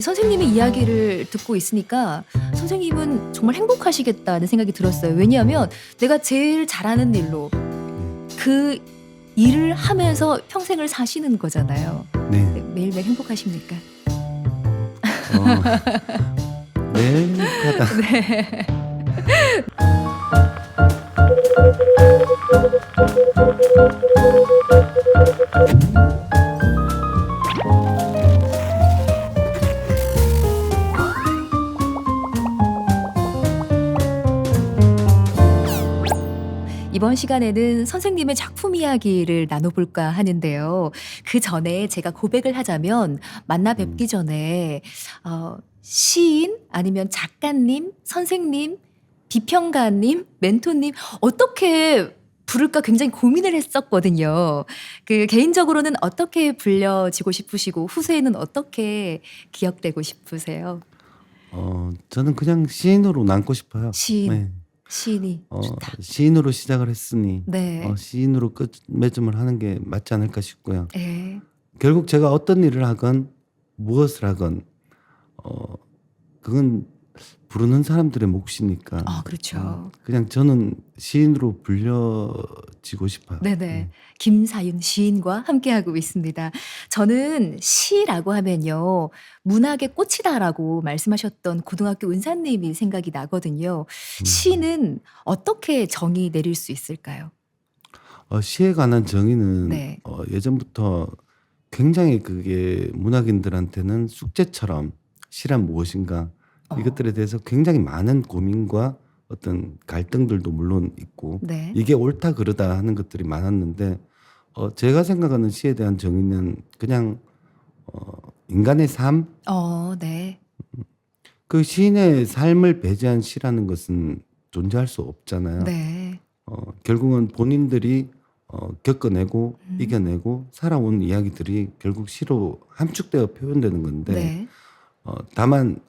선생님의 이야기를 듣고 있으니까 선생님은 정말 행복하시겠다는 생각이 들었어요. 왜냐하면 내가 제일 잘하는 일로 그 일을 하면서 평생을 사시는 거잖아요. 네. 매일매일 행복하십니까? 매일 행복하다. 네. 이번 시간에는 선생님의 작품 이야기를 나눠볼까 하는데요. 그 전에 제가 고백을 하자면 만나 뵙기 전에 시인 아니면 작가님, 선생님, 비평가님, 멘토님 어떻게 부를까 굉장히 고민을 했었거든요. 그 개인적으로는 어떻게 불려지고 싶으시고 후세에는 어떻게 기억되고 싶으세요? 저는 그냥 시인으로 남고 싶어요. 시인, 네. 시인이 좋다. 시인으로 시작을 했으니 네. 시인으로 끝 맺음을 하는 게 맞지 않을까 싶고요. 네. 결국 제가 어떤 일을 하건 무엇을 하건 그건 부르는 사람들의 몫이니까 그렇죠. 그냥 저는 시인으로 불려지고 싶어요. 네네. 김사윤 시인과 함께하고 있습니다. 저는 시라고 하면요. 문학의 꽃이다라고 말씀하셨던 고등학교 은사님이 생각이 나거든요. 시는 어떻게 정의 내릴 수 있을까요? 시에 관한 정의는 네. 예전부터 굉장히 그게 문학인들한테는 숙제처럼 시란 무엇인가 이것들에 대해서 굉장히 많은 고민과 어떤 갈등들도 물론 있고 네. 이게 옳다 그르다 하는 것들이 많았는데 제가 생각하는 시에 대한 정의는 그냥 인간의 삶, 네. 그 시인의 삶을 배제한 시라는 것은 존재할 수 없잖아요. 네. 결국은 본인들이 겪어내고 이겨내고 살아온 이야기들이 결국 시로 함축되어 표현되는 건데 네. 다만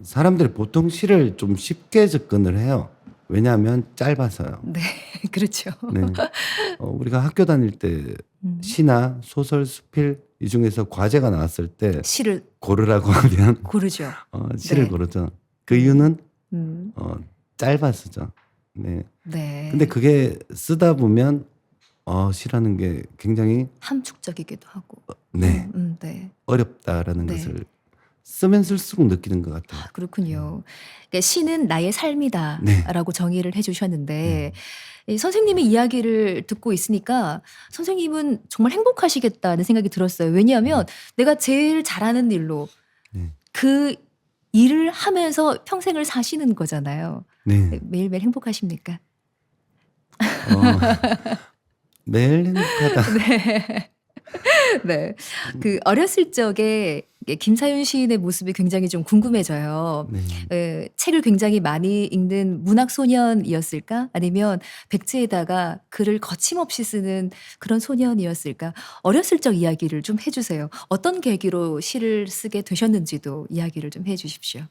사람들이 보통 시를 좀 쉽게 접근을 해요. 왜냐하면 짧아서요. 네. 그렇죠. 네. 우리가 학교 다닐 때 시나 소설, 수필 이 중에서 과제가 나왔을 때 시를 고르라고 하면 고르죠. 시를 네. 고르죠. 그 이유는 음. 짧아서죠. 네. 네. 근데 그게 쓰다 보면 시라는 게 굉장히 함축적이기도 하고. 네. 네. 어렵다라는 네. 것을 쓰면 쓸수록 느끼는 것 같아요. 그렇군요. 그러니까 시는 나의 삶이다라고 네. 정의를 해주셨는데 이 선생님의 이야기를 듣고 있으니까 선생님은 정말 행복하시겠다는 생각이 들었어요. 왜냐하면 내가 제일 잘하는 일로 네. 그 일을 하면서 평생을 사시는 거잖아요. 네. 매일매일 행복하십니까? 매일 행복하다. 네. 네. 그 어렸을 적에 김사윤 시인의 모습이 굉장히 좀 궁금해져요. 네. 책을 굉장히 많이 읽는 문학 소년이었을까? 아니면 백지에다가 글을 거침없이 쓰는 그런 소년이었을까? 어렸을 적 이야기를 좀 해주세요. 어떤 계기로 시를 쓰게 되셨는지도 이야기를 좀 해주십시오.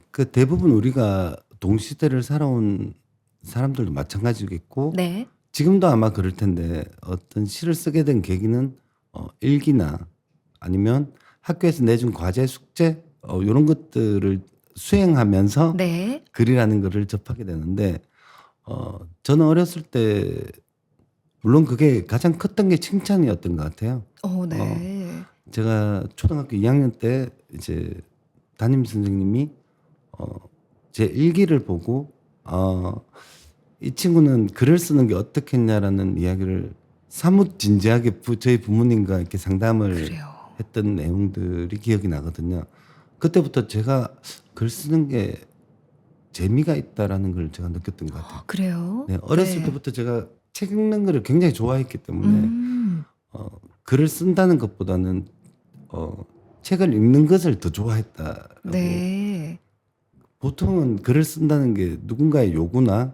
그 대부분 우리가 동시대를 살아온 사람들도 마찬가지겠고 네. 지금도 아마 그럴 텐데 어떤 시를 쓰게 된 계기는 일기나 아니면 학교에서 내준 과제, 숙제 이런 것들을 수행하면서 네. 글이라는 거를 접하게 되는데 저는 어렸을 때 물론 그게 가장 컸던 게 칭찬이었던 것 같아요. 네. 제가 초등학교 2학년 때 이제 담임 선생님이 제 일기를 보고 이 친구는 글을 쓰는 게 어떻겠냐라는 이야기를 사뭇 진지하게 저희 부모님과 이렇게 상담을 그래요. 했던 내용들이 기억이 나거든요. 그때부터 제가 글 쓰는 게 재미가 있다라는 걸 제가 느꼈던 것 같아요. 그래요? 네, 어렸을 네. 때부터 제가 책 읽는 거를 굉장히 좋아했기 때문에 음. 글을 쓴다는 것보다는 책을 읽는 것을 더 좋아했다라고. 네. 보통은 글을 쓴다는 게 누군가의 요구나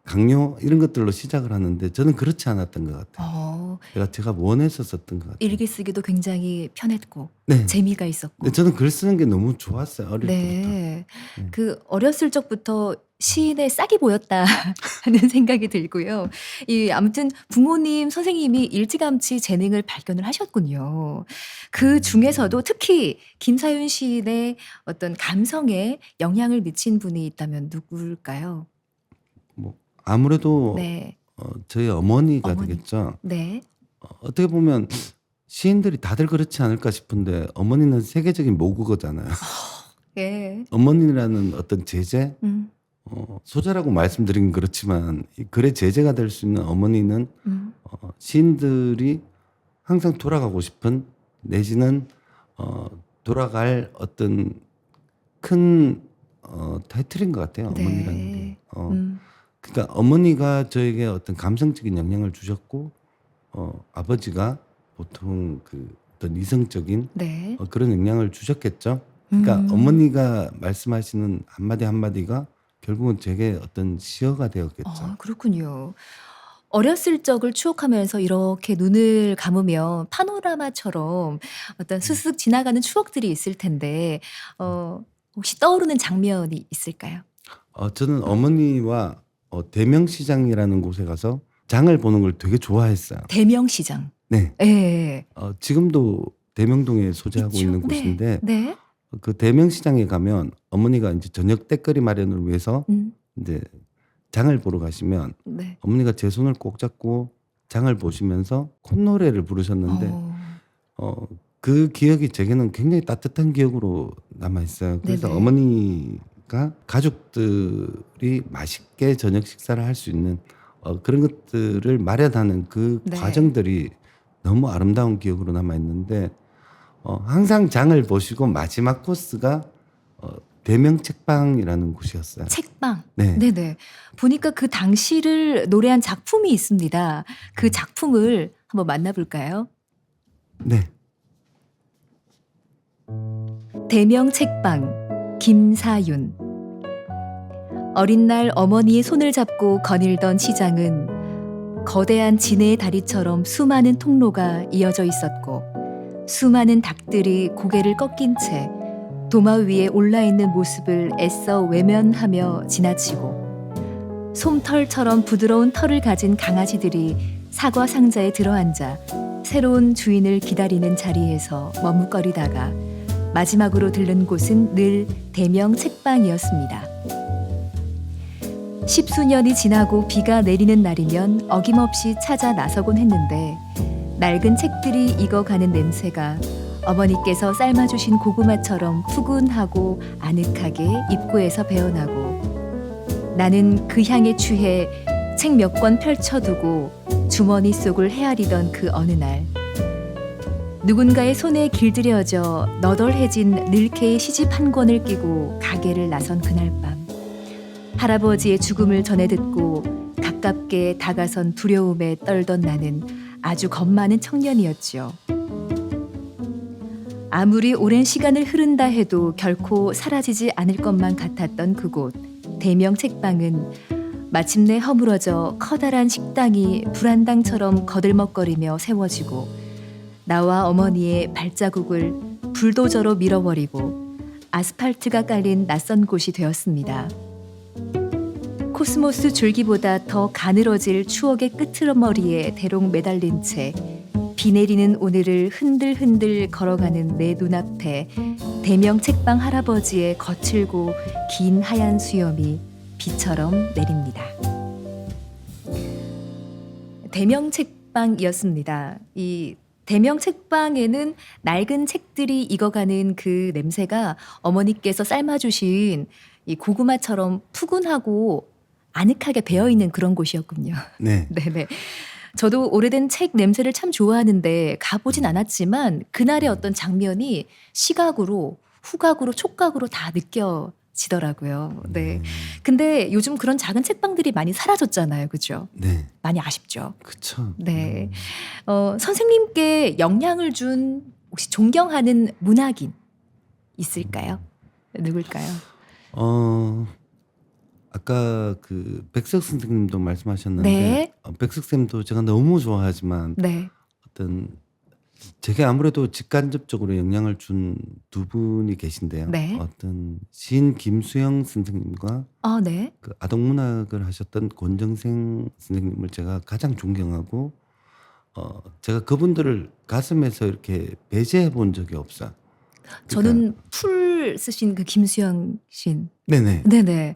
강요 이런 것들로 시작을 하는데 저는 그렇지 않았던 것 같아요. 제가 원해서 썼던 것 같아요. 일기 쓰기도 굉장히 편했고 네. 재미가 있었고. 근데 저는 글 쓰는 게 너무 좋았어요. 어릴 때부터. 네. 그 어렸을 적부터 시인의 싹이 보였다 하는 생각이 들고요. 아무튼 부모님, 선생님이 일찌감치 재능을 발견을 하셨군요. 그중에서도 특히 김사윤 시인의 어떤 감성에 영향을 미친 분이 있다면 누굴까요? 뭐 아무래도 네. 저희 어머니가 어머니. 되겠죠. 네. 어떻게 보면 시인들이 다들 그렇지 않을까 싶은데 어머니는 세계적인 모국어잖아요. 예. 어머니라는 어떤 제재, 음. 소재라고 말씀드리긴 그렇지만 이 글의 제재가 될 수 있는 어머니는 음. 시인들이 항상 돌아가고 싶은 내지는 돌아갈 어떤 큰 타이틀인 것 같아요. 어머니라는 게. 네. 음. 그러니까 어머니가 저에게 어떤 감성적인 영향을 주셨고 아버지가 보통 그 어떤 이성적인 네. 그런 영향을 주셨겠죠. 그러니까 어머니가 말씀하시는 한마디 한마디가 결국은 제게 어떤 시어가 되었겠죠. 그렇군요. 어렸을 적을 추억하면서 이렇게 눈을 감으면 파노라마처럼 어떤 스스슥 지나가는 추억들이 있을 텐데 혹시 떠오르는 장면이 있을까요? 저는 어머니와 대명시장이라는 곳에 가서 장을 보는 걸 되게 좋아했어요. 대명시장. 네. 예. 지금도 대명동에 소재하고 있죠. 있는 네. 곳인데 네. 그 대명시장에 가면 어머니가 이제 저녁 때거리 마련을 위해서 음. 이제 장을 보러 가시면 네. 어머니가 제 손을 꼭 잡고 장을 보시면서 콧노래를 부르셨는데 그 기억이 제게는 굉장히 따뜻한 기억으로 남아 있어요. 그래서 네네. 어머니가 가족들이 맛있게 저녁 식사를 할 수 있는 그런 것들을 마련하는 그 네. 과정들이 너무 아름다운 기억으로 남아 있는데 항상 장을 보시고 마지막 코스가 대명 책방이라는 곳이었어요. 책방. 네. 네네. 보니까 그 당시를 노래한 작품이 있습니다. 그 작품을 한번 만나볼까요? 네. 대명 책방 김사윤. 어린 날 어머니의 손을 잡고 거닐던 시장은 거대한 진해의 다리처럼 수많은 통로가 이어져 있었고 수많은 닭들이 고개를 꺾인 채 도마 위에 올라있는 모습을 애써 외면하며 지나치고 솜털처럼 부드러운 털을 가진 강아지들이 사과 상자에 들어앉아 새로운 주인을 기다리는 자리에서 머뭇거리다가 마지막으로 들른 곳은 늘 대명 책방이었습니다. 10수년이 지나고 비가 내리는 날이면 어김없이 찾아 나서곤 했는데 낡은 책들이 익어가는 냄새가 어머니께서 삶아주신 고구마처럼 푸근하고 아늑하게 입구에서 배어나고 나는 그 향에 취해 책 몇 권 펼쳐두고 주머니 속을 헤아리던 그 어느 날 누군가의 손에 길들여져 너덜해진 늘케의 시집 한 권을 끼고 가게를 나선 그날 밤 할아버지의 죽음을 전해 듣고 가깝게 다가선 두려움에 떨던 나는 아주 겁 많은 청년이었지요. 아무리 오랜 시간을 흐른다 해도 결코 사라지지 않을 것만 같았던 그곳 대명 책방은 마침내 허물어져 커다란 식당이 불안당처럼 거들먹거리며 세워지고 나와 어머니의 발자국을 불도저로 밀어버리고 아스팔트가 깔린 낯선 곳이 되었습니다. 코스모스 줄기보다 더 가늘어질 추억의 끄트머리에 대롱 매달린 채 비 내리는 오늘을 흔들흔들 걸어가는 내 눈앞에 대명 책방 할아버지의 거칠고 긴 하얀 수염이 비처럼 내립니다. 대명 책방이었습니다. 이 대명 책방에는 낡은 책들이 익어가는 그 냄새가 어머니께서 삶아주신 이 고구마처럼 푸근하고 아늑하게 배어있는 그런 곳이었군요. 네. 네네. 저도 오래된 책 냄새를 참 좋아하는데 가보진 않았지만 그날의 어떤 장면이 시각으로, 후각으로, 촉각으로 다 느껴지더라고요. 네. 근데 요즘 그런 작은 책방들이 많이 사라졌잖아요. 그죠? 네. 많이 아쉽죠. 그쵸. 네. 선생님께 영향을 준 혹시 존경하는 문학인 있을까요? 누굴까요? 아까 그 백석 선생님도 말씀하셨는데 네. 백석 쌤도 제가 너무 좋아하지만 네. 어떤 제게 아무래도 직간접적으로 영향을 준 두 분이 계신데요. 네. 어떤 시인 김수영 선생님과 아 네. 그 아동문학을 하셨던 권정생 선생님을 제가 가장 존경하고 제가 그분들을 가슴에서 이렇게 배제해 본 적이 없어요. 그러니까 저는 풀 쓰신 그 김수영 시인. 네네. 네네.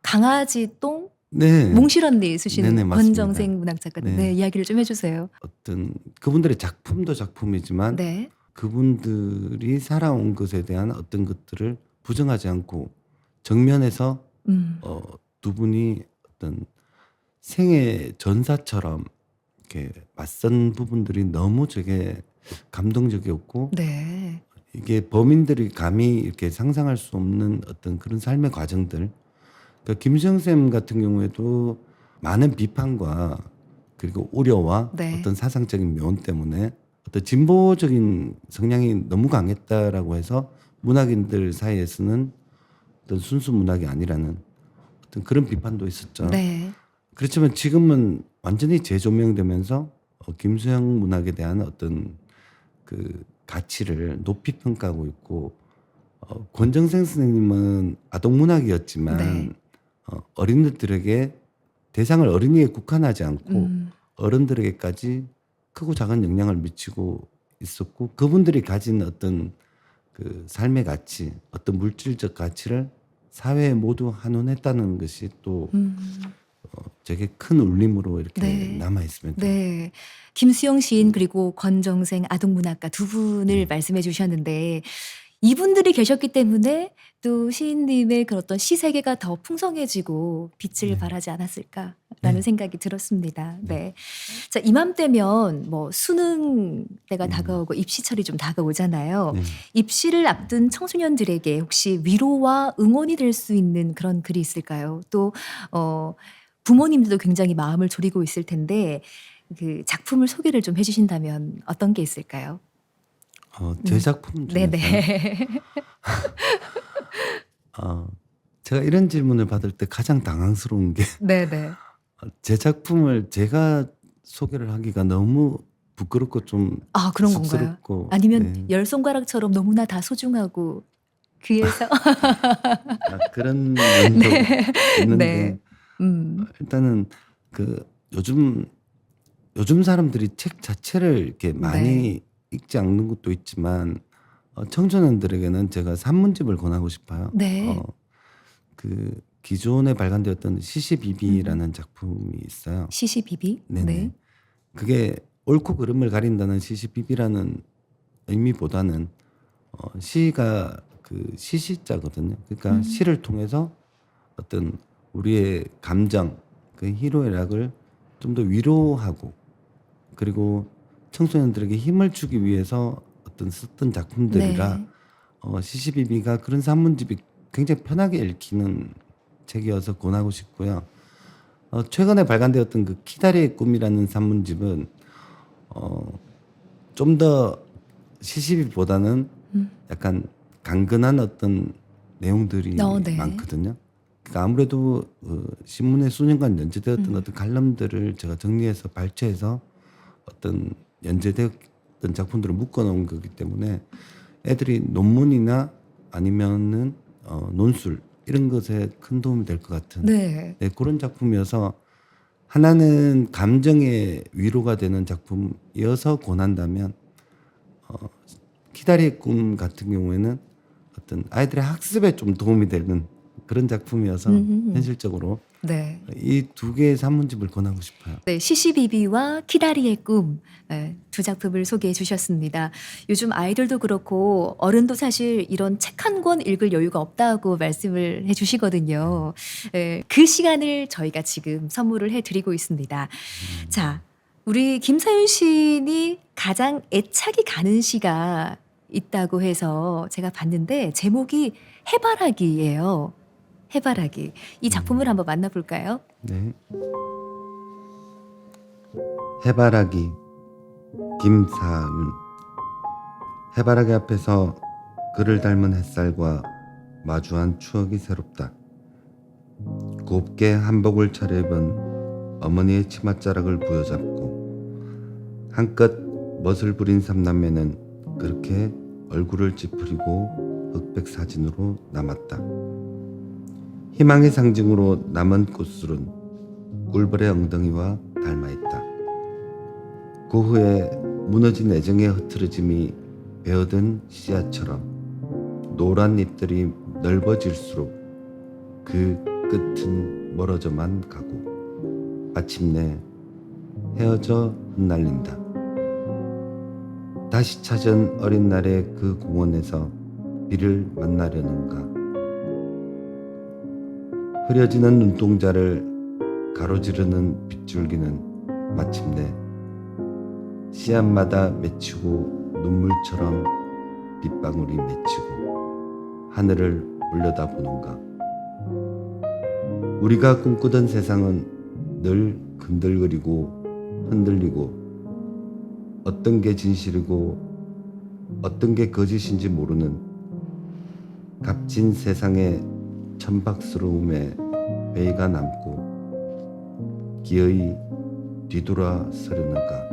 강아지 똥 네. 몽실언니 쓰신 네네, 맞습니다. 권정생 문학 작가. 네. 네, 이야기를 좀 해주세요. 어떤 그분들의 작품도 작품이지만 네. 그분들이 살아온 것에 대한 어떤 것들을 부정하지 않고 정면에서 음. 두 분이 어떤 생애 전사처럼 이렇게 맞선 부분들이 너무 제게 감동적이었고 네. 이게 범인들이 감히 이렇게 상상할 수 없는 어떤 그런 삶의 과정들. 그러니까 김수영 쌤 같은 경우에도 많은 비판과 그리고 우려와 네. 어떤 사상적인 묘원 때문에 어떤 진보적인 성향이 너무 강했다라고 해서 문학인들 사이에서는 어떤 순수 문학이 아니라는 어떤 그런 비판도 있었죠. 네. 그렇지만 지금은 완전히 재조명되면서 김수영 문학에 대한 어떤 그 가치를 높이 평가하고 있고 권정생 선생님은 아동문학이었지만 네. 어린이들에게 대상을 어린이에 국한하지 않고 음. 어른들에게까지 크고 작은 영향을 미치고 있었고 그분들이 가진 어떤 그 삶의 가치, 어떤 물질적 가치를 사회에 모두 한원했다는 것이 또 음. 되게 큰 울림으로 이렇게 네. 남아 있습니다. 네. 김수영 시인 그리고 권정생 아동문학가 두 분을 말씀해 주셨는데 이분들이 계셨기 때문에 또 시인님의 그런 어떤 시 세계가 더 풍성해지고 빛을 네. 발하지 않았을까라는 네. 생각이 들었습니다. 네. 자, 이맘때면 뭐 수능 때가 음. 다가오고 입시철이 좀 다가오잖아요. 네. 입시를 앞둔 청소년들에게 혹시 위로와 응원이 될 수 있는 그런 글이 있을까요? 또 부모님들도 굉장히 마음을 졸이고 있을 텐데 그 작품을 소개를 좀 해 주신다면 어떤 게 있을까요? 제 작품 중에서요. 네네. 제가 이런 질문을 받을 때 가장 당황스러운 게 네네. 제 작품을 제가 소개를 하기가 너무 부끄럽고 좀 아 그런 건가요? 쑥스럽고 아니면 네. 열 손가락처럼 너무나 다 소중하고 귀해서 그런 면도 네. 있는데 네. 일단은 그 요즘 사람들이 책 자체를 이렇게 네. 많이 읽지 않는 것도 있지만 청소년들에게는 제가 산문집을 권하고 싶어요. 네. 그 기존에 발간되었던 시시비비라는 작품이 있어요. 시시비비? 네네. 네. 그게 옳고 그름을 가린다는 시시비비라는 의미보다는 시가 그 시시자거든요. 그러니까 시를 통해서 어떤 우리의 감정, 그 희로애락을 좀 더 위로하고 그리고 청소년들에게 힘을 주기 위해서 어떤 썼던 작품들이라 네. 시시비비가 그런 산문집이 굉장히 편하게 읽히는 책이어서 권하고 싶고요. 최근에 발간되었던 그 키다리의 꿈이라는 산문집은 좀 더 시시비보다는 약간 강근한 어떤 내용들이 네. 많거든요. 그러니까 아무래도 신문에 수년간 연재되었던 어떤 칼럼들을 제가 정리해서 발췌해서 어떤 연재되었던 작품들을 묶어놓은 거기 때문에 애들이 논문이나 아니면은 논술 이런 것에 큰 도움이 될 것 같은 네. 네, 그런 작품이어서 하나는 감정의 위로가 되는 작품이어서 권한다면 키다리의 꿈 같은 경우에는 어떤 아이들의 학습에 좀 도움이 되는 그런 작품이어서 현실적으로 네. 이 두 개의 산문집을 권하고 싶어요. 네. 시시비비와 키다리의 꿈 두 작품을 소개해 주셨습니다. 요즘 아이들도 그렇고 어른도 사실 이런 책 한 권 읽을 여유가 없다고 말씀을 해 주시거든요. 그 시간을 저희가 지금 선물을 해 드리고 있습니다. 자, 우리 김사윤 시인이 가장 애착이 가는 시가 있다고 해서 제가 봤는데 제목이 해바라기예요. 해바라기. 이 작품을 한번 만나볼까요? 네. 해바라기 김사윤. 해바라기 앞에서 그를 닮은 햇살과 마주한 추억이 새롭다. 곱게 한복을 차려입은 어머니의 치맛자락을 부여잡고 한껏 멋을 부린 삼남매는 그렇게 얼굴을 찌푸리고 흑백 사진으로 남았다. 희망의 상징으로 남은 꽃술은 꿀벌의 엉덩이와 닮아있다. 그 후에 무너진 애정의 흐트러짐이 베어든 씨앗처럼 노란 잎들이 넓어질수록 그 끝은 멀어져만 가고 마침내 헤어져 흩날린다. 다시 찾은 어린 날의 그 공원에서 비를 만나려는가. 흐려지는 눈동자를 가로지르는 빗줄기는 마침내 씨앗마다 맺히고 눈물처럼 빗방울이 맺히고 하늘을 올려다보는가. 우리가 꿈꾸던 세상은 늘 흔들거리고 흔들리고 어떤 게 진실이고 어떤 게 거짓인지 모르는 값진 세상의 천박스러움에 베이가 남고 기어이 뒤돌아서려는가.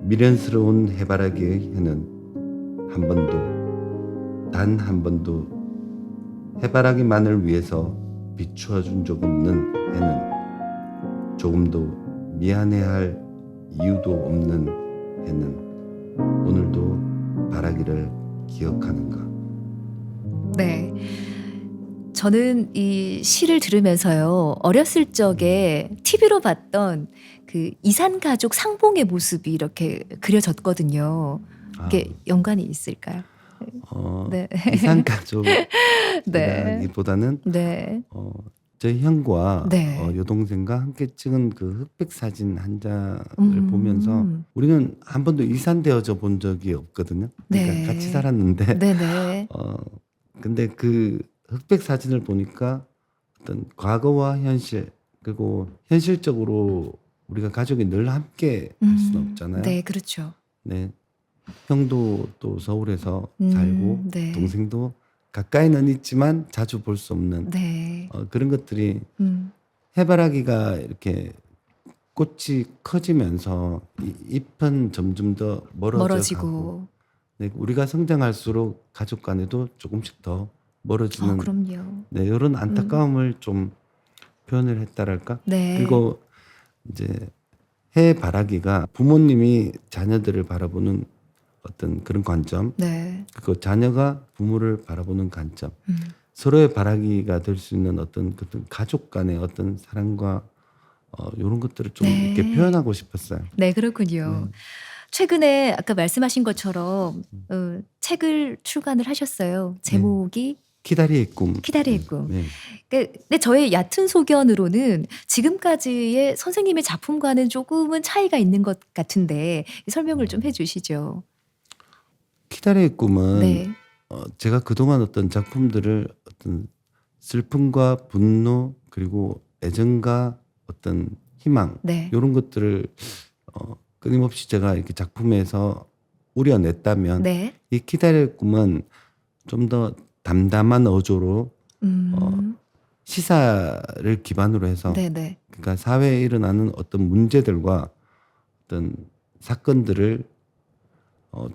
미련스러운 해바라기의 해는 한 번도 단 한 번도 해바라기만을 위해서 비추어준 적 없는 해는 조금도 미안해할 이유도 없는 해는 오늘도 바라기를 기억하는가. 네. 저는 이 시를 들으면서요. 어렸을 적에 TV로 봤던 그 이산가족 상봉의 모습이 이렇게 그려졌거든요. 이게 연관이 있을까요? 네. 이산가족이라기보다는 네. 저희 형과 네. 여동생과 함께 찍은 그 흑백 사진 한 장을 보면서 우리는 한 번도 이산되어져 본 적이 없거든요. 그러니까 네. 같이 살았는데 네네. 근데 그 흑백 사진을 보니까 어떤 과거와 현실 그리고 현실적으로 우리가 가족이 늘 함께 할 수는 없잖아요. 네, 그렇죠. 네. 형도 또 서울에서 살고 네. 동생도 가까이는 있지만 자주 볼 수 없는 네. 그런 것들이 음. 해바라기가 이렇게 꽃이 커지면서 잎은 점점 더 멀어져 가고 멀어지고. 네, 우리가 성장할수록 가족 간에도 조금씩 더 멀어지는 그럼요. 네, 이런 안타까움을 좀 표현을 했다랄까. 네. 그리고 이제 해바라기가 부모님이 자녀들을 바라보는 어떤 그런 관점, 네. 그리고 자녀가 부모를 바라보는 관점, 서로의 바라기가 될 수 있는 어떤 가족 간의 어떤 사랑과 이런 것들을 좀 네. 이렇게 표현하고 싶었어요. 네, 그렇군요. 최근에 아까 말씀하신 것처럼 책을 출간을 하셨어요. 제목이 키다리의 꿈. 키다리의 꿈. 네. 근데 저의 얕은 소견으로는 지금까지의 선생님의 작품과는 조금은 차이가 있는 것 같은데 설명을 좀 해주시죠. 키다리의 꿈은 네. 제가 그동안 어떤 작품들을 어떤 슬픔과 분노 그리고 애정과 어떤 희망 네. 이런 것들을 끊임없이 제가 이렇게 작품에서 우려냈다면 네. 이 키다리의 꿈은 좀 더 담담한 어조로 시사를 기반으로 해서 네네. 그러니까 사회에 일어나는 어떤 문제들과 어떤 사건들을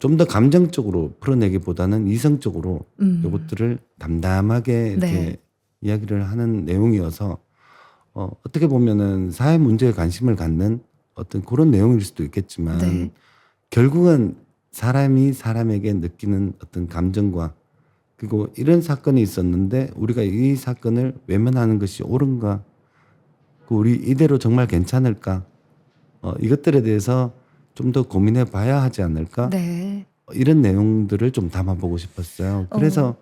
좀 더 감정적으로 풀어내기보다는 이성적으로 이것들을 담담하게 이렇게 네. 이야기를 하는 내용이어서 어떻게 보면은 사회 문제에 관심을 갖는 어떤 그런 내용일 수도 있겠지만 네. 결국은 사람이 사람에게 느끼는 어떤 감정과 그리고 이런 사건이 있었는데 우리가 이 사건을 외면하는 것이 옳은가? 우리 이대로 정말 괜찮을까? 이것들에 대해서 좀 더 고민해 봐야 하지 않을까? 네. 이런 내용들을 좀 담아보고 싶었어요. 그래서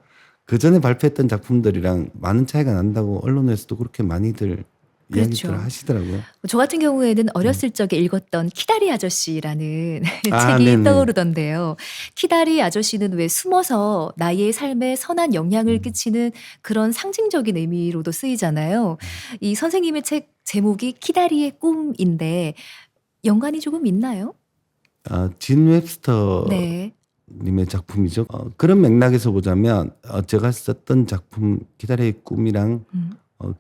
그 전에 발표했던 작품들이랑 많은 차이가 난다고 언론에서도 그렇게 많이들 그렇죠. 이야기들을 하시더라고요. 저 같은 경우에는 어렸을 적에 읽었던 키다리 아저씨라는 책이 네네. 떠오르던데요. 키다리 아저씨는 왜 숨어서 나의 삶에 선한 영향을 끼치는 그런 상징적인 의미로도 쓰이잖아요. 이 선생님의 책 제목이 키다리의 꿈인데 연관이 조금 있나요? 진 웹스터 네. 님의 작품이죠. 그런 맥락에서 보자면 제가 썼던 작품 기다리의 꿈이랑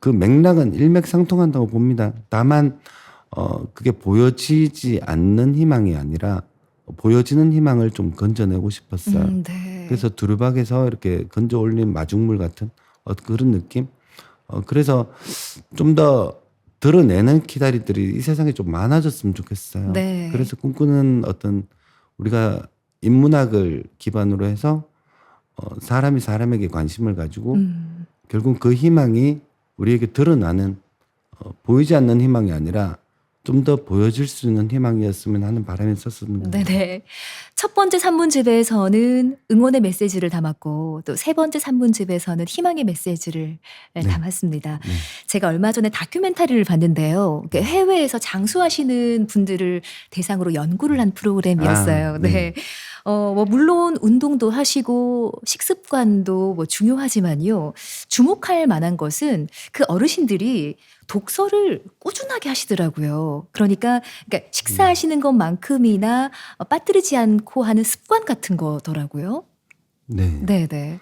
그 맥락은 일맥상통한다고 봅니다. 다만 그게 보여지지 않는 희망이 아니라 보여지는 희망을 좀 건져내고 싶었어요. 네. 그래서 두루박에서 이렇게 건져 올린 마중물 같은 그런 느낌. 그래서 좀 더 드러내는 기다리들이 이 세상에 좀 많아졌으면 좋겠어요. 네. 그래서 꿈꾸는 어떤 우리가 인문학을 기반으로 해서 사람이 사람에게 관심을 가지고 결국 그 희망이 우리에게 드러나는 보이지 않는 희망이 아니라 좀 더 보여질 수 있는 희망이었으면 하는 바람이 있었습니다. 네네. 첫 번째 산문집에서는 응원의 메시지를 담았고 또 세 번째 산문집에서는 희망의 메시지를 네. 담았습니다. 네. 제가 얼마 전에 다큐멘터리를 봤는데요. 이게 해외에서 장수하시는 분들을 대상으로 연구를 한 프로그램이었어요. 아, 네. 네. 뭐 물론 운동도 하시고 식습관도 뭐 중요하지만요. 주목할 만한 것은 그 어르신들이 독서를 꾸준하게 하시더라고요. 그러니까 식사하시는 것만큼이나 빠뜨리지 않고 하는 습관 같은 거더라고요. 네. 네네.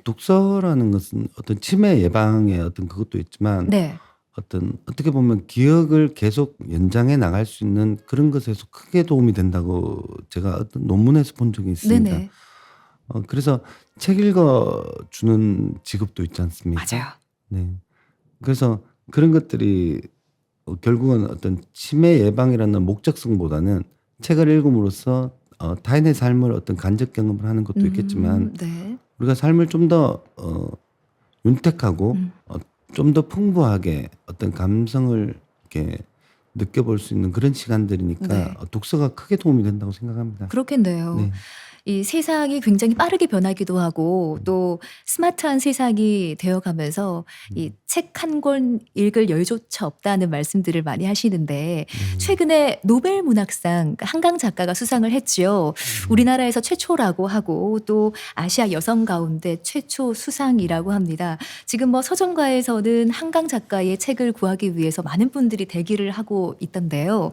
독서라는 것은 어떤 치매 예방의 어떤 그것도 있지만 네. 어떻게 보면 기억을 계속 연장해 나갈 수 있는 그런 것에서 크게 도움이 된다고 제가 어떤 논문에서 본 적이 있습니다. 네네. 그래서 책 읽어 주는 직업도 있지 않습니까? 맞아요. 네. 그래서 그런 것들이 결국은 어떤 치매 예방이라는 목적성보다는 책을 읽음으로써 타인의 삶을 어떤 간접 경험을 하는 것도 있겠지만 네. 우리가 삶을 좀 더 윤택하고 음. 좀 더 풍부하게 어떤 감성을 이렇게 느껴볼 수 있는 그런 시간들이니까 네. 독서가 크게 도움이 된다고 생각합니다. 그렇겠네요. 네. 이 세상이 굉장히 빠르게 변하기도 하고 또 스마트한 세상이 되어가면서 이 책 한 권 읽을 여유조차 없다는 말씀들을 많이 하시는데 최근에 노벨 문학상 한강 작가가 수상을 했지요. 우리나라에서 최초라고 하고 또 아시아 여성 가운데 최초 수상이라고 합니다. 지금 뭐 서점가에서는 한강 작가의 책을 구하기 위해서 많은 분들이 대기를 하고 있던데요.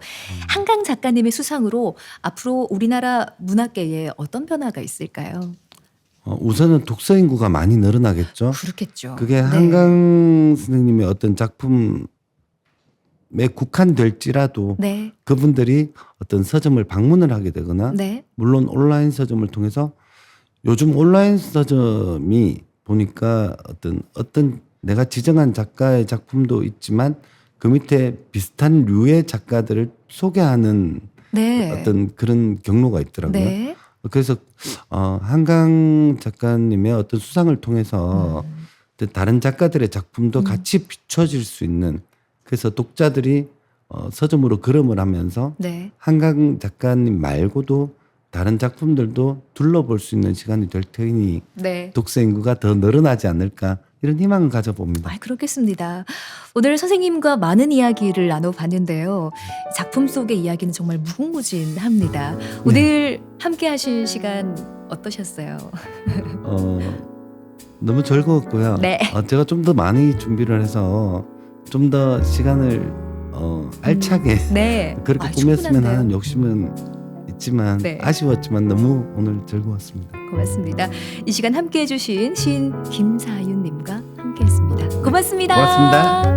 한강 작가님의 수상으로 앞으로 우리나라 문학계에 어떤 변화가 있을까요? 우선은 독서 인구가 많이 늘어나겠죠. 그렇겠죠. 그게 네. 한강 선생님의 어떤 작품에 국한될지라도 네. 그분들이 어떤 서점을 방문을 하게 되거나 네. 물론 온라인 서점을 통해서 요즘 온라인 서점이 보니까 어떤 내가 지정한 작가의 작품도 있지만 그 밑에 비슷한 류의 작가들을 소개하는 네. 어떤 그런 경로가 있더라고요. 네. 그래서 한강 작가님의 어떤 수상을 통해서 다른 작가들의 작품도 같이 비춰질 수 있는 그래서 독자들이 서점으로 걸음을 하면서 네. 한강 작가님 말고도 다른 작품들도 둘러볼 수 있는 시간이 될 테니 네. 독서 인구가 더 늘어나지 않을까 이런 희망을 가져봅니다. 그렇겠습니다. 오늘 선생님과 많은 이야기를 나눠봤는데요. 작품 속의 이야기는 정말 무궁무진합니다. 오늘 함께 하신 시간 어떠셨어요? 너무 즐거웠고요. 네. 제가 좀 더 많이 준비를 해서 좀 더 시간을 알차게 네. 그렇게 꾸몄으면 충분한데요. 하는 욕심은 있지만 네. 아쉬웠지만 너무 오늘 즐거웠습니다. 고맙습니다. 이 시간 함께해 주신 시인 김사윤님과 함께했습니다. 고맙습니다. 고맙습니다.